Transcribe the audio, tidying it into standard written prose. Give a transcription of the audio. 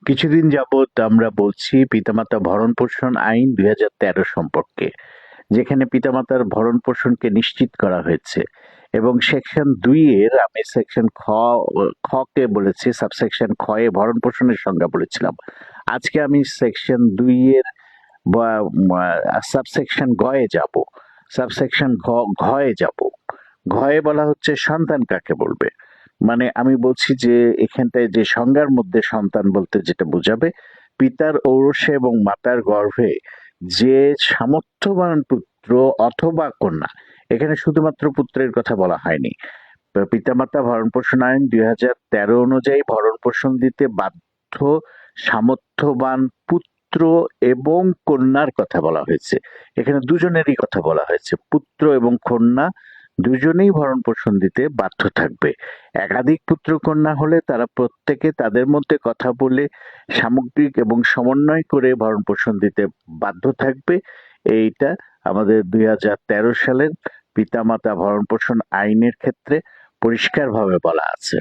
কিছুদিন যাবৎ আমরা বলছি পিতামাতা ভরণ পোষণ আইন ২০১৩ সম্পর্কে, যেখানে পিতামাতার ভরণ পোষণকে নিশ্চিত করা হয়েছে এবং সেকশন ২ এর আমি সেকশন খ কে বলেছি, সাবসেকশন খ এ ভরণ পোষণের সংজ্ঞা বলেছিলাম। আজকে আমি সেকশন ২ এর সাবসেকশন গ এ যাব, সাবসেকশন ঘয়ে যাব। ঘয়ে বলা হচ্ছে সন্তান কাকে বলবে। মানে আমি বলছি যে এখানটায় যে সংজ্ঞার মধ্যে সন্তান বলতে যেটা বোঝাবে, পিতার ঔরসে এবং মাতার গর্ভে যে সামর্থ্যবান পুত্র অথবা কন্যা, এখানে শুধুমাত্র পুত্রের কথা বলা হয়নি। পিতামাতা ভরণ পোষণ আইন ২০১৩ অনুযায়ী ভরণ পোষণ দিতে বাধ্য সামর্থ্যবান পুত্র এবং কন্যার কথা বলা হয়েছে। এখানে দুজনেরই কথা বলা হয়েছে, পুত্র এবং কন্যা দুজনেই ভরণ পোষণ দিতে বাধ্য থাকবে। একাধিক পুত্র কন্যা হলে তারা প্রত্যেকে তাদের মধ্যে কথা বলে সামগ্রিক এবং সমন্বয় করে ভরণ পোষণ দিতে বাধ্য থাকবে। এইটা আমাদের ২০১৩ সালের পিতামাতা ভরণ পোষণ আইনের ক্ষেত্রে পরিষ্কারভাবে বলা আছে।